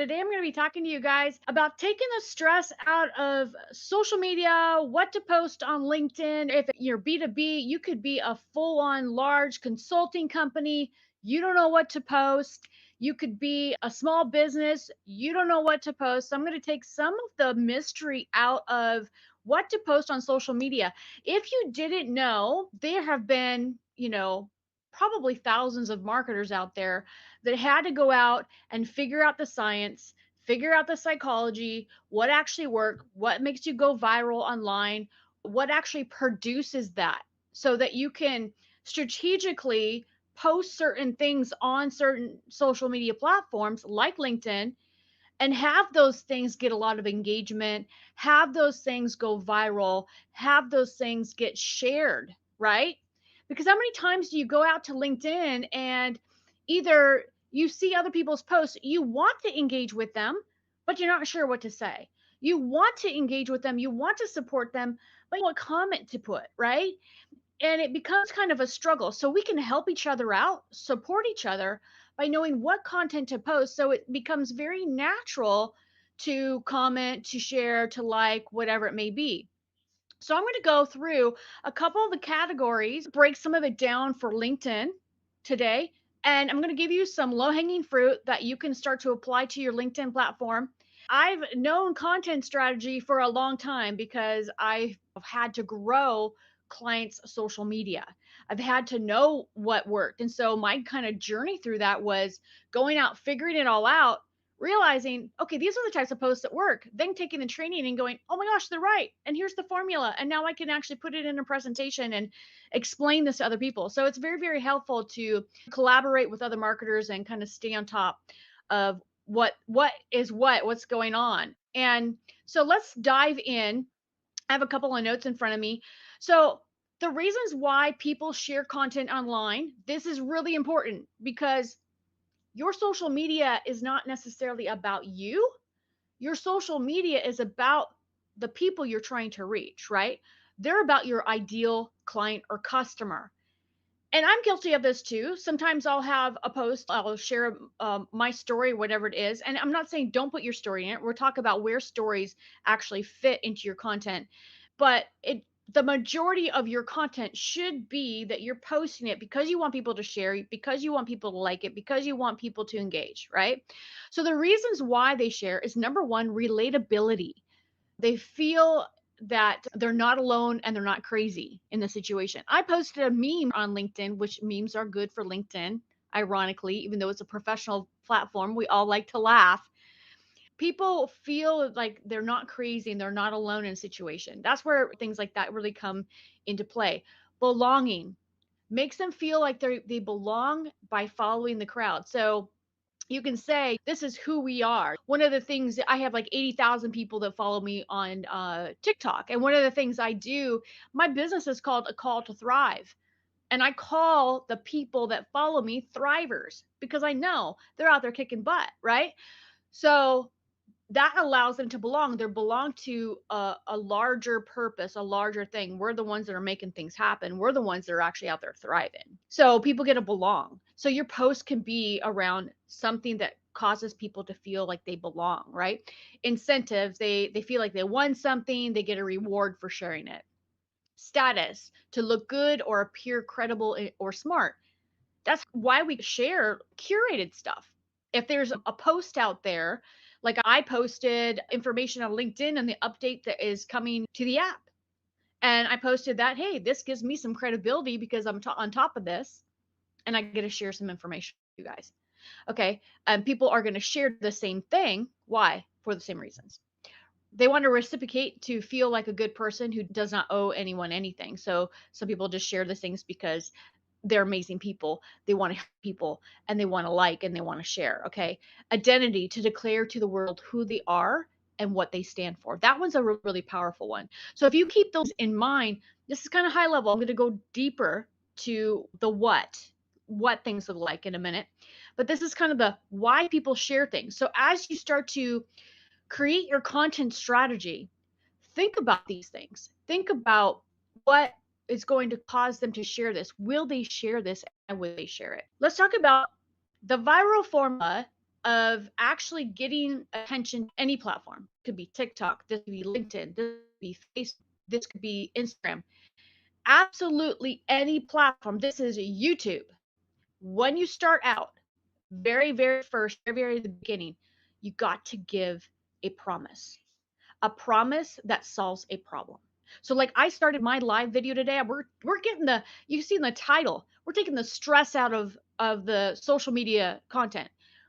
Today, I'm going to be talking to you guys about taking the stress out of social media, what to post on LinkedIn. If you're B2B, you could be a full on large consulting company. You don't know what to post. You could be a small business. You don't know what to post. So, I'm going to take some of the mystery out of what to post on social media. If you didn't know, there have been, probably thousands of marketers out there that had to go out and figure out the science, figure out the psychology, what actually works, what makes you go viral online, what actually produces that so that you can strategically post certain things on certain social media platforms like LinkedIn and have those things get a lot of engagement, have those things go viral, have those things get shared, right? Because how many times do you go out to LinkedIn and either you see other people's posts, you want to engage with them, but you're not sure what to say. You want to engage with them, you want to support them, but you want comment to put, right? And it becomes kind of a struggle. So we can help each other out, support each other by knowing what content to post. So it becomes very natural to comment, to share, to like, whatever it may be. So I'm going to go through a couple of the categories, break some of it down for LinkedIn today. And I'm going to give you some low hanging fruit that you can start to apply to your LinkedIn platform. I've known content strategy for a long time because I've had to grow clients' social media. I've had to know what worked. And so my kind of journey through that was going out, figuring it all out, realizing, okay, these are the types of posts that work, then taking the training and going, oh my gosh, they're right. And here's the formula. And now I can actually put it in a presentation and explain this to other people. So it's very, very helpful to collaborate with other marketers and kind of stay on top of what's going on. And so let's dive in. I have a couple of notes in front of me. So the reasons why people share content online, this is really important because your social media is not necessarily about you. Your social media is about the people you're trying to reach, right? They're about your ideal client or customer. And I'm guilty of this too. Sometimes I'll have a post, I'll share my story, whatever it is. And I'm not saying don't put your story in it. We're talking about where stories actually fit into your content. But the majority of your content should be that you're posting it because you want people to share, because you want people to like it, because you want people to engage, right? So the reasons why they share is number one, relatability. They feel that they're not alone and they're not crazy in the situation. I posted a meme on LinkedIn, which memes are good for LinkedIn, ironically, even though it's a professional platform, we all like to laugh. People feel like they're not crazy and they're not alone in a situation. That's where things like that really come into play. Belonging makes them feel like they belong by following the crowd. So you can say this is who we are. One of the things, I have like 80,000 people that follow me on TikTok, and one of the things I do, my business is called A Call to Thrive, and I call the people that follow me thrivers because I know they're out there kicking butt, right? So that allows them to belong. They belong to a larger purpose, a larger thing. We're the ones that are making things happen. We're the ones that are actually out there thriving. So people get to belong. So your post can be around something that causes people to feel like they belong, right? Incentives, they feel like they won something, they get a reward for sharing it. Status, to look good or appear credible or smart. That's why we share curated stuff. If there's a post out there, like I posted information on LinkedIn and the update that is coming to the app. And I posted that, hey, this gives me some credibility because I'm on top of this and I get to share some information with you guys. Okay. And people are going to share the same thing. Why? For the same reasons. They want to reciprocate to feel like a good person who does not owe anyone anything. So some people just share the things because they're amazing people. They want to help people and they want to like and they want to share. Okay. Identity, to declare to the world who they are and what they stand for. That one's a really powerful one. So if you keep those in mind, this is kind of high level. I'm going to go deeper to the what things look like in a minute. But this is kind of the why people share things. So as you start to create your content strategy, think about these things. Think about what is going to cause them to share this. Will they share this and will they share it? Let's talk about the viral formula. of actually getting attention any platform. It could be TikTok, this could be LinkedIn, this could be Facebook, this could be Instagram. Absolutely any platform. This is YouTube. When you start out, very first, very the beginning, you got to give a promise that solves a problem. So like I started my live video today. We're getting the you see in the title, we're taking the stress out of the social media content.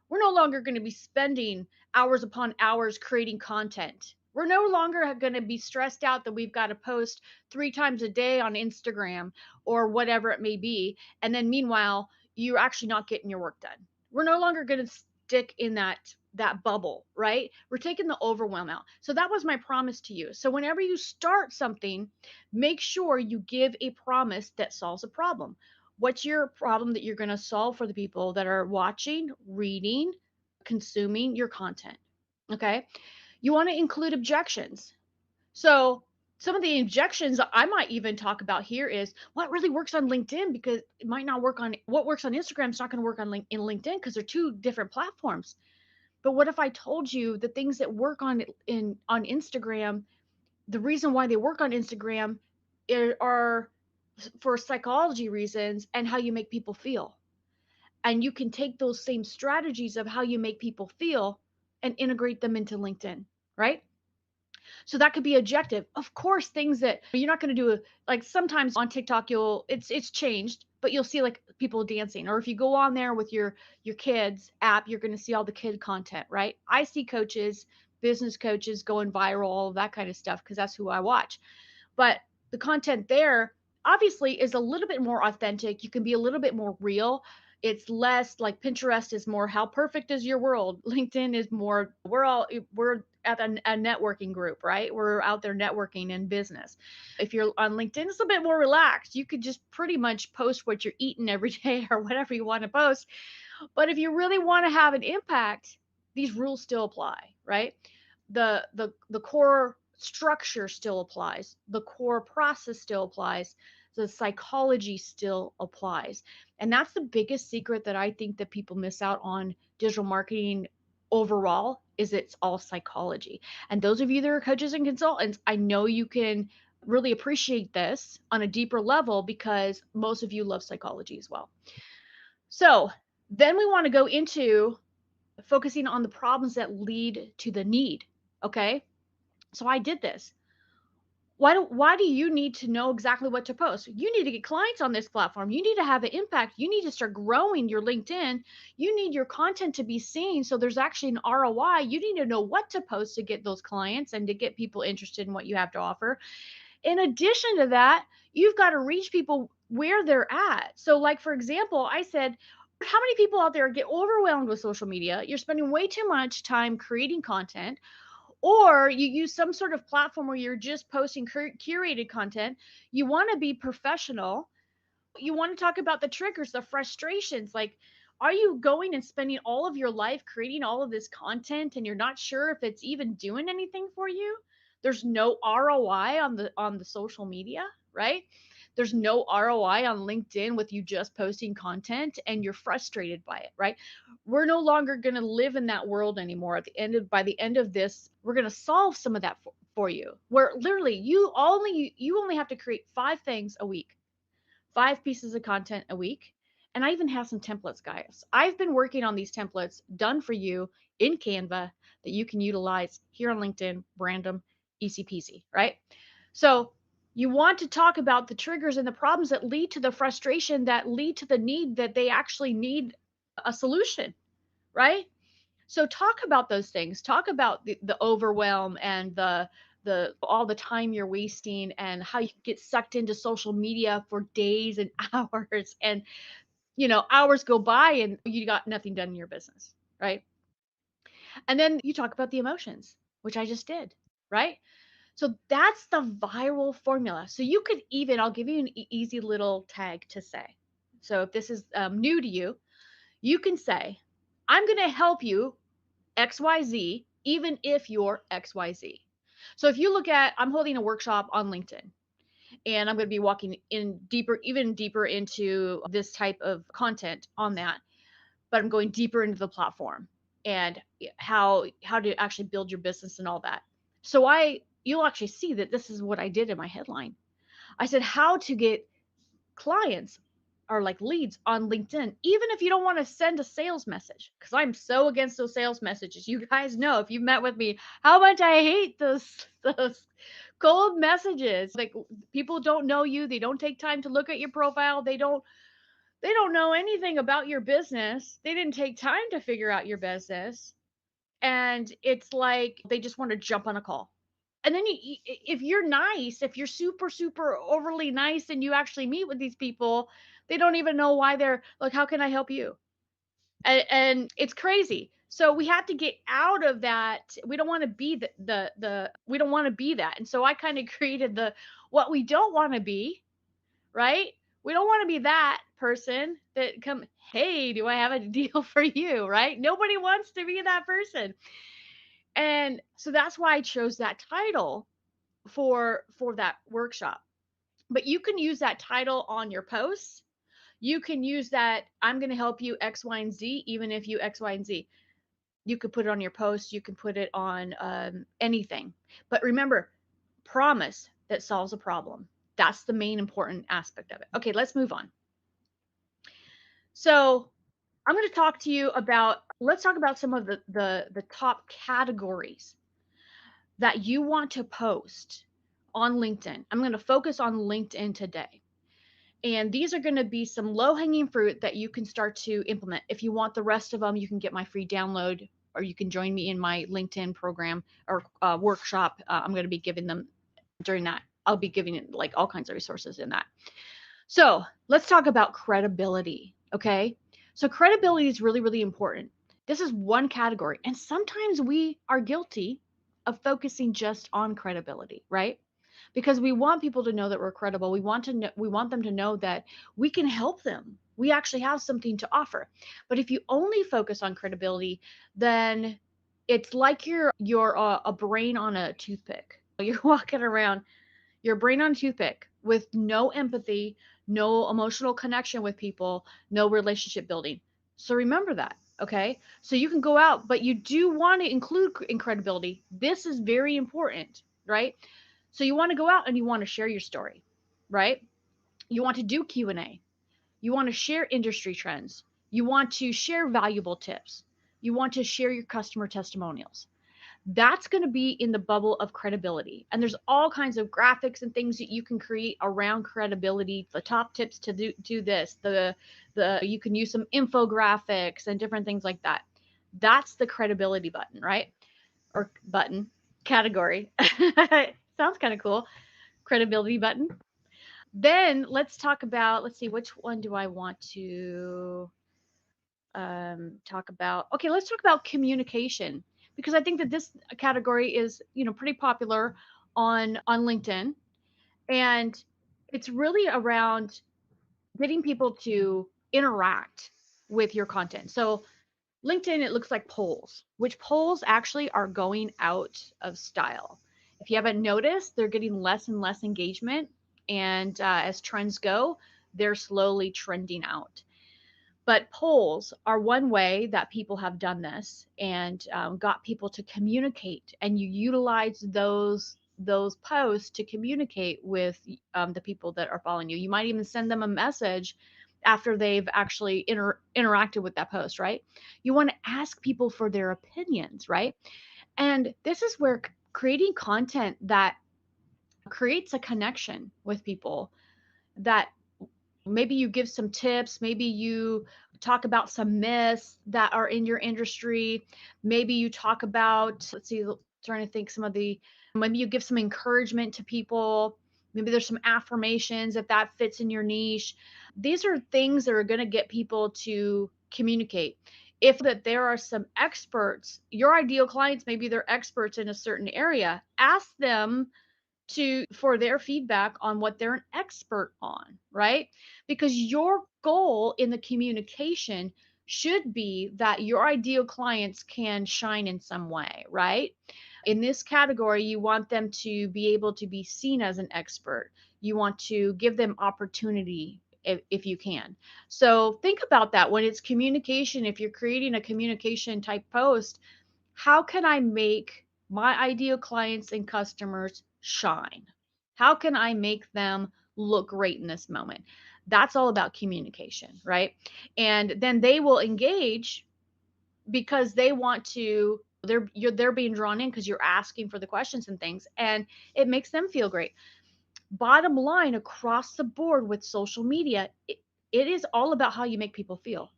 We're no longer going to be spending hours upon hours creating content. We're no longer going to be stressed out that we've got to post 3 times a day on Instagram or whatever it may be. And then meanwhile, you're actually not getting your work done. We're no longer going to stick in that bubble, right? We're taking the overwhelm out. So that was my promise to you. So whenever you start something, make sure you give a promise that solves a problem. What's your problem that you're going to solve for the people that are watching, reading, consuming your content? Okay? You want to include objections. So some of the objections I might even talk about here is what really works on LinkedIn because it might not work on what works on Instagram. It's not going to work on in LinkedIn because they're two different platforms. But what if I told you the things that work on Instagram, the reason why they work on Instagram are for psychology reasons and how you make people feel. And you can take those same strategies of how you make people feel and integrate them into LinkedIn, right? So that could be objective. Of course, things that you're not going to do, like sometimes on TikTok, it's changed, but you'll see like people dancing. Or if you go on there with your kids app, you're going to see all the kid content, right? I see coaches, business coaches going viral, all of that kind of stuff because that's who I watch. But the content there obviously is a little bit more authentic. You can be a little bit more real. It's less like Pinterest is more how perfect is your world. LinkedIn is more we're at a networking group, right? We're out there networking in business. If you're on LinkedIn, it's a bit more relaxed. You could just pretty much post what you're eating every day or whatever you want to post. But if you really want to have an impact, these rules still apply, right? The core structure still applies. The core process still applies. The psychology still applies. And that's the biggest secret that I think that people miss out on digital marketing overall is it's all psychology. And those of you that are coaches and consultants, I know you can really appreciate this on a deeper level because most of you love psychology as well. So then we want to go into focusing on the problems that lead to the need. Okay. So I did this. Why do you need to know exactly what to post? You need to get clients on this platform. You need to have an impact. You need to start growing your LinkedIn. You need your content to be seen so there's actually an ROI. You need to know what to post to get those clients and to get people interested in what you have to offer. In addition to that, you've got to reach people where they're at. So, like, for example, I said, how many people out there get overwhelmed with social media? You're spending way too much time creating content, or you use some sort of platform where you're just posting curated content. You want to be professional. You want to talk about the triggers, the frustrations. Like, are you going and spending all of your life creating all of this content and you're not sure if it's even doing anything for you? There's no ROI on the social media, right? There's no ROI on LinkedIn with you just posting content and you're frustrated by it, right? We're no longer going to live in that world anymore. By the end of this, we're going to solve some of that for you. Where literally you only have to create 5 things a week, 5 pieces of content a week. And I even have some templates, guys. I've been working on these templates done for you in Canva that you can utilize here on LinkedIn, random, easy peasy, right? So you want to talk about the triggers and the problems that lead to the frustration, that lead to the need that they actually need a solution, right? So talk about those things. Talk about the overwhelm and the all the time you're wasting and how you get sucked into social media for days and hours and hours go by and you got nothing done in your business, right? And then you talk about the emotions, which I just did, right? So that's the viral formula. So you could even, I'll give you an easy little tag to say. So if this is new to you, you can say, I'm going to help you XYZ, even if you're XYZ. So if you look at, I'm holding a workshop on LinkedIn and I'm going to be walking in deeper, even deeper into this type of content on that, but I'm going deeper into the platform. and how to actually build your business and all that. So you'll actually see that this is what I did in my headline. I said how to get clients or like leads on LinkedIn, even if you don't want to send a sales message, because I'm so against those sales messages. You guys know if you've met with me how much I hate those cold messages. Like people don't know you, they don't take time to look at your profile, they don't know anything about your business. They didn't take time to figure out your business. And it's like they just want to jump on a call. And then if you're nice, if you're super, super overly nice and you actually meet with these people, they don't even know why they're like, how can I help you? And it's crazy. So we have to get out of that. We don't want to be we don't want to be that. And so I kind of created what we don't want to be, right? We don't want to be that person that come, hey, do I have a deal for you, right? Nobody wants to be that person. And so that's why I chose that title for that workshop. But you can use that title on your posts. You can use that I'm going to help you X, Y, and Z, even if you X, Y, and Z. You could put it on your post. You can put it on anything. But remember, promise that solves a problem. That's the main important aspect of it. Okay, let's move on. So I'm going to talk to you about, let's talk about some of the top categories that you want to post on LinkedIn. I'm going to focus on LinkedIn today. And these are going to be some low hanging fruit that you can start to implement. If you want the rest of them, you can get my free download or you can join me in my LinkedIn program or workshop. I'm going to be giving them during that. I'll be giving it like all kinds of resources in that. So let's talk about credibility. Okay. So credibility is really, really important. This is one category. And sometimes we are guilty of focusing just on credibility, right? Because we want people to know that we're credible. We want them to know that we can help them. We actually have something to offer. But if you only focus on credibility, then it's like you're a brain on a toothpick. You're walking around your brain on toothpick with no empathy, no emotional connection with people, no relationship building. So remember that. Okay. So you can go out, but you do want to include incredibility. This is very important, right? So you want to go out and you want to share your story, right? You want to do Q&A. You want to share industry trends. You want to share valuable tips. You want to share your customer testimonials. That's going to be in the bubble of credibility. And there's all kinds of graphics and things that you can create around credibility. The top tips to do this. The you can use some infographics and different things like that. That's the credibility button, right? Or button category. Sounds kind of cool. Credibility button. Then let's talk about, let's see, which one do I want to talk about? Okay, let's talk about communication because I think that this category is, pretty popular on LinkedIn, and it's really around getting people to interact with your content. So LinkedIn, it looks like polls, which polls actually are going out of style. If you haven't noticed, they're getting less and less engagement. And as trends go, they're slowly trending out. But polls are one way that people have done this and got people to communicate. And you utilize those posts to communicate with the people that are following you. You might even send them a message after they've actually interacted with that post, right? You want to ask people for their opinions, right? And this is where creating content that creates a connection with people, that maybe you give some tips, maybe you talk about some myths that are in your industry, maybe you talk about, let's see, trying to think some of the, maybe you give some encouragement to people, maybe there's some affirmations if that fits in your niche. These are things that are going to get people to communicate. If that there are some experts, your ideal clients, maybe they're experts in a certain area, ask them for their feedback on what they're an expert on, right? Because your goal in the communication should be that your ideal clients can shine in some way, right? In this category, you want them to be able to be seen as an expert. You want to give them opportunity if you can. So think about that when it's communication. If you're creating a communication type post, how can I make my ideal clients and customers shine? How can I make them look great in this moment? That's all about communication, right? And then they will engage because they want to, they're being drawn in because you're asking for the questions and things, and it makes them feel great. Bottom line, across the board with social media, it is all about how you make people feel.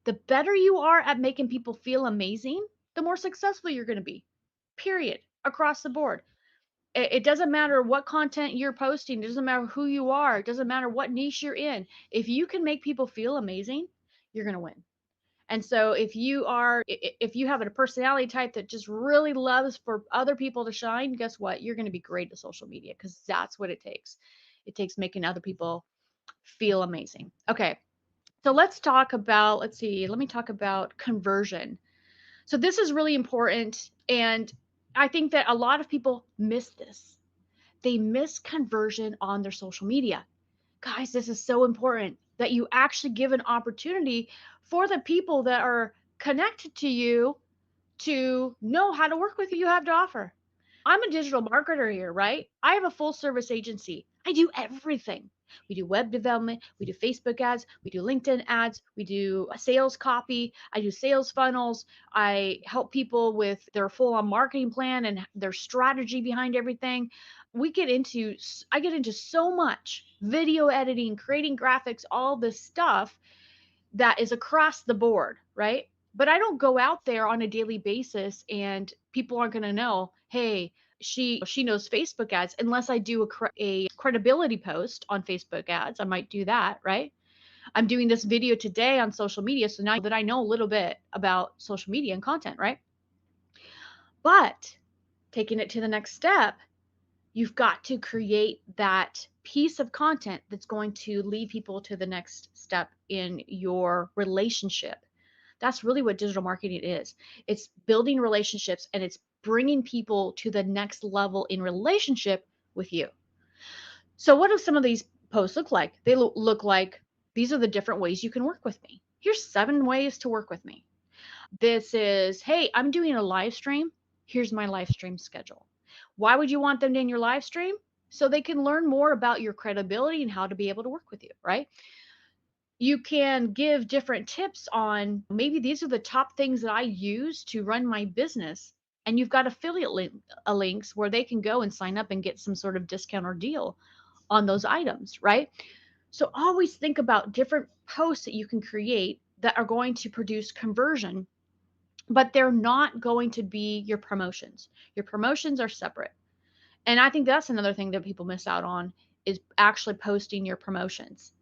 The better you are at making people feel amazing, the more successful you're going to be. Period. Across the board. It doesn't matter what content you're posting, it doesn't matter who you are, it doesn't matter what niche you're in. If you can make people feel amazing, you're going to win. And so if you have a personality type that just really loves for other people to shine, guess what? You're going to be great at social media because that's what it takes. It takes making other people feel amazing. Okay. So let's see, let me talk about conversion. So this is really important. And I think that a lot of people miss this. They miss conversion on their social media. Guys, this is so important that you actually give an opportunity for the people that are connected to you to know how to work with you have to offer. I'm a digital marketer here, right? I have a full service agency. I do everything. We do web development, we do Facebook ads, we do LinkedIn ads, we do sales copy, I do sales funnels. I help people with their full on marketing plan and their strategy behind everything. We get into I get into so much video editing, creating graphics, all this stuff that is across the board, right? But I don't go out there on a daily basis and people aren't going to know, hey, she knows Facebook ads unless I do a credibility post on Facebook ads. I might do that, right? I'm doing this video today on social media, so now that I know a little bit about social media and content, right? But taking it to the next step, you've got to create that piece of content that's going to lead people to the next step in your relationship. That's really what digital marketing is. It's building relationships and it's bringing people to the next level in relationship with you. So, what do some of these posts look like? They look like these are the different ways you can work with me. Here's 7 ways to work with me. This is, hey, I'm doing a live stream. Here's my live stream schedule. Why would you want them in your live stream? So they can learn more about your credibility and how to be able to work with you, right? You can give different tips on maybe these are the top things that I use to run my business. And you've got affiliate links where they can go and sign up and get some sort of discount or deal on those items, right? So always think about different posts that you can create that are going to produce conversion, but they're not going to be your promotions. Your promotions are separate. And I think that's another thing that people miss out on is actually posting your promotions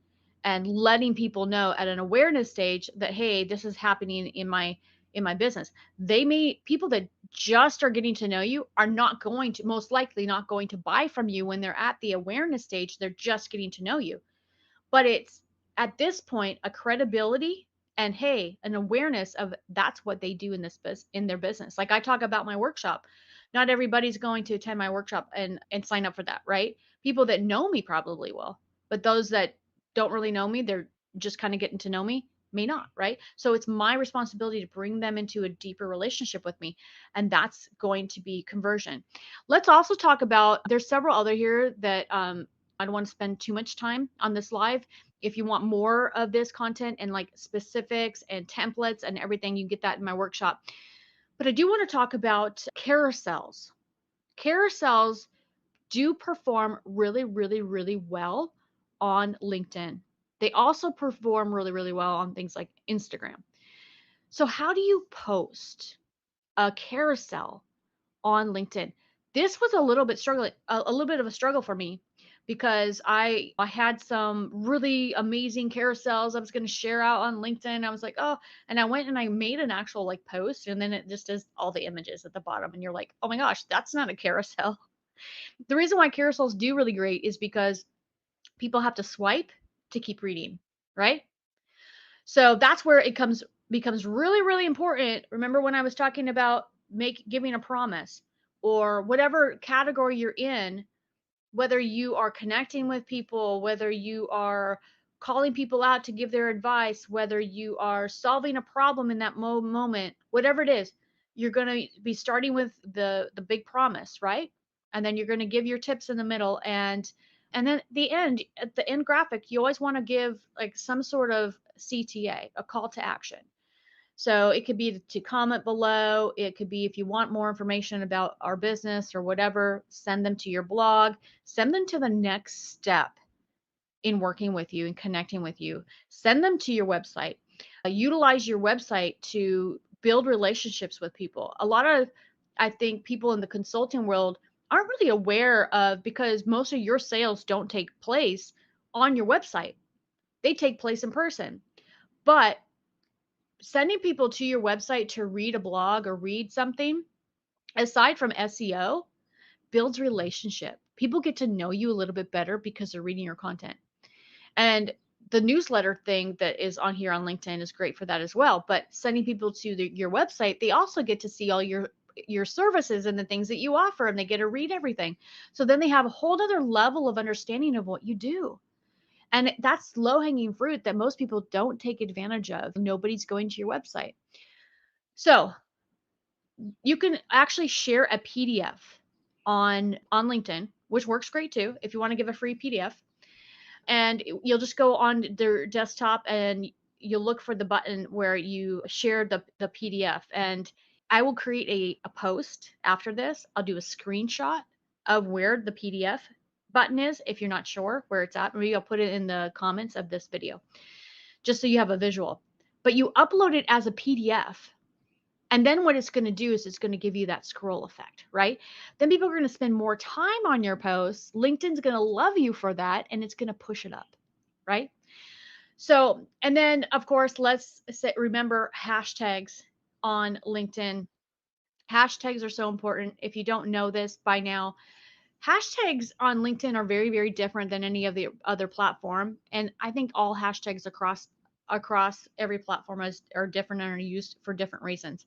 and letting people know at an awareness stage that hey, this is happening in my business. They may people that just are getting to know you are not going to most likely not going to buy from you when they're at the awareness stage. They're just getting to know you. But it's at this point a credibility and hey, an awareness of that's what they do in in their business. Like I talk about my workshop. Not everybody's going to attend my workshop and sign up for that, right? People that know me probably will, but those that don't really know me, they're just kind of getting to know me, may not, right? So it's my responsibility to bring them into a deeper relationship with me, and that's going to be conversion. Let's also talk about there's several other here that I don't want to spend too much time on this live. If you want more of this content and like specifics and templates and everything, you get that in my workshop. But I do want to talk about carousels. Carousels do perform really, really, really well on LinkedIn. They also perform really, really well on things like Instagram. So, how do you post a carousel on LinkedIn? This was a little bit struggling, a little bit of a struggle for me because I had some really amazing carousels I was going to share out on LinkedIn. I was like, oh, and I went and I made an actual like post, and then it just does all the images at the bottom, and you're like, oh my gosh, that's not a carousel. The reason why carousels do really great is because people have to swipe to keep reading, right? So that's where it becomes really, really important. Remember when I was talking about giving a promise or whatever category you're in, whether you are connecting with people, whether you are calling people out to give their advice, whether you are solving a problem in that moment, whatever it is, you're going to be starting with the big promise, right? And then you're going to give your tips in the middle, and then the end, at the end graphic, you always want to give like some sort of CTA, a call to action. So it could be to comment below. It could be if you want more information about our business or whatever, send them to your blog, send them to the next step in working with you and connecting with you. Send them to your website. Utilize your website to build relationships with people. A lot of, I think, people in the consulting world aren't really aware of, because most of your sales don't take place on your website, they take place in person. But sending people to your website to read a blog or read something, aside from SEO, builds relationship. People get to know you a little bit better because they're reading your content. And the newsletter thing that is on here on LinkedIn is great for that as well. But sending people to your website, they also get to see all your services and the things that you offer, and they get to read everything. So then they have a whole other level of understanding of what you do. And that's low hanging fruit that most people don't take advantage of. Nobody's going to your website. So you can actually share a PDF on LinkedIn, which works great too if you want to give a free PDF. And you'll just go on their desktop and you'll look for the button where you share the PDF. And I will create a post after this. I'll do a screenshot of where the PDF button is if you're not sure where it's at. Maybe I'll put it in the comments of this video just so you have a visual. But you upload it as a PDF. And then what it's going to do is it's going to give you that scroll effect, right? Then people are going to spend more time on your posts. LinkedIn's going to love you for that, and it's going to push it up, right? So, and then of course, remember hashtags on LinkedIn. Hashtags are so important. If you don't know this by now, hashtags on LinkedIn are very, very different than any of the other platform. And I think all hashtags across every platform are different and are used for different reasons.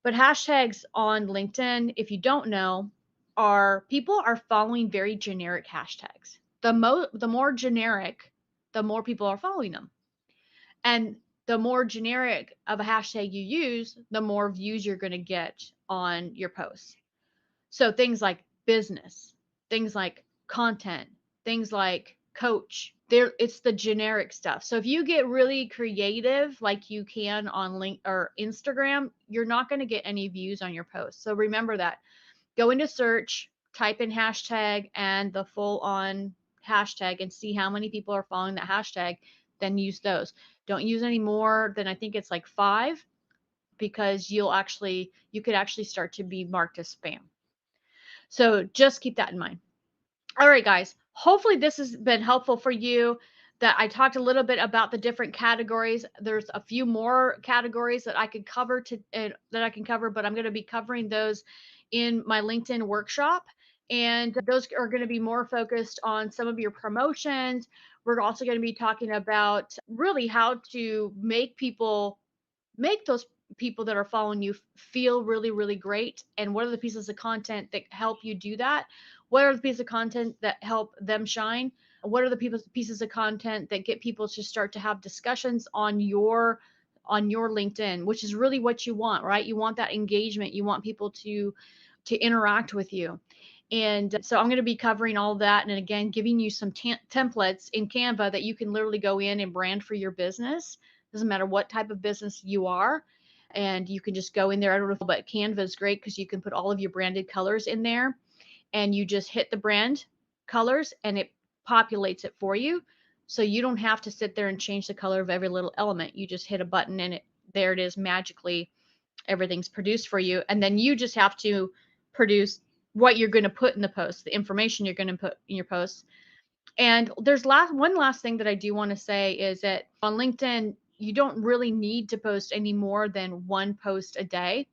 But hashtags on LinkedIn, if you don't know, are people are following very generic hashtags. The more generic, the more people are following them. And the more generic of a hashtag you use, the more views you're going to get on your posts. So things like business, things like content, things like coach, there it's the generic stuff. So if you get really creative like you can on link or Instagram, you're not going to get any views on your post. So remember that. Go into search, type in hashtag and the full on hashtag and see how many people are following that hashtag, then use those. Don't use any more than, I think it's like 5, because you could actually start to be marked as spam. So just keep that in mind. All right, guys. Hopefully this has been helpful for you. That I talked a little bit about the different categories. There's a few more categories that I could cover that I can cover, but I'm going to be covering those in my LinkedIn workshop. And those are going to be more focused on some of your promotions. We're also going to be talking about really how to make those people that are following you feel really, really great. And what are the pieces of content that help you do that? What are the pieces of content that help them shine? What are the pieces of content that get people to start to have discussions on your LinkedIn, which is really what you want, right? You want that engagement. You want people to interact with you. And so I'm going to be covering all of that. And again, giving you some templates in Canva that you can literally go in and brand for your business. Doesn't matter what type of business you are. And you can just go in there. I don't know, but Canva is great because you can put all of your branded colors in there and you just hit the brand colors and it populates it for you. So you don't have to sit there and change the color of every little element. You just hit a button and there it is, magically everything's produced for you. And then you just have to produce what you're going to put in the post, the information you're going to put in your posts. And there's one last thing that I do want to say is that on LinkedIn, you don't really need to post any more than one post a day.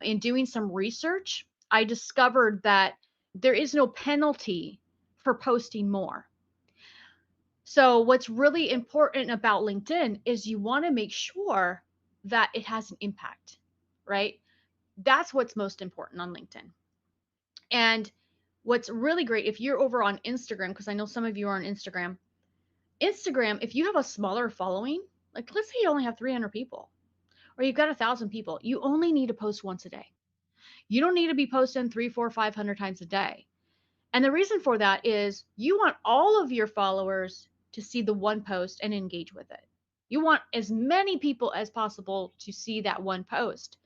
In doing some research, I discovered that there is no penalty for posting more. So what's really important about LinkedIn is you want to make sure that it has an impact, right? That's what's most important on LinkedIn. And what's really great, if you're over on Instagram, because I know some of you are on Instagram, Instagram, if you have a smaller following, like let's say you only have 300 people or you've got 1,000 people, you only need to post once a day. You don't need to be posting three, four, 500 times a day. And the reason for that is you want all of your followers to see the one post and engage with it. You want as many people as possible to see that one post.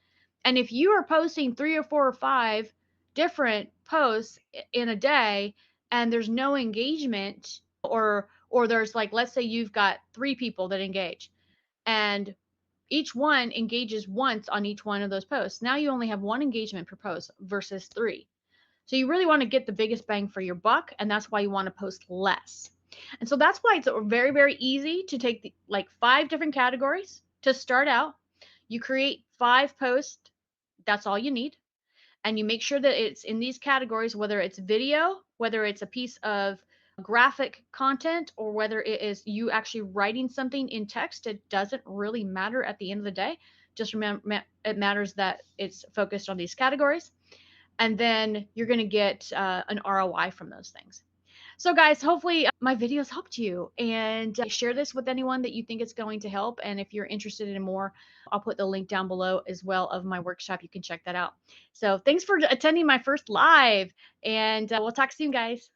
And if you are posting three or four or five different posts in a day and there's no engagement, or there's like, let's say you've got three people that engage and each one engages once on each one of those posts. Now you only have one engagement per post versus three. So you really want to get the biggest bang for your buck, and that's why you want to post less. And so that's why it's very, very easy to take like five different categories to start out. You create five posts, that's all you need. And you make sure that it's in these categories, whether it's video, whether it's a piece of graphic content, or whether it is you actually writing something in text. It doesn't really matter at the end of the day. Just remember, it matters that it's focused on these categories, and then you're going to get an ROI from those things. So, guys, hopefully my videos helped you, and share this with anyone that you think it's going to help. And if you're interested in more, I'll put the link down below as well of my workshop. You can check that out. So, thanks for attending my first live, and we'll talk soon, guys.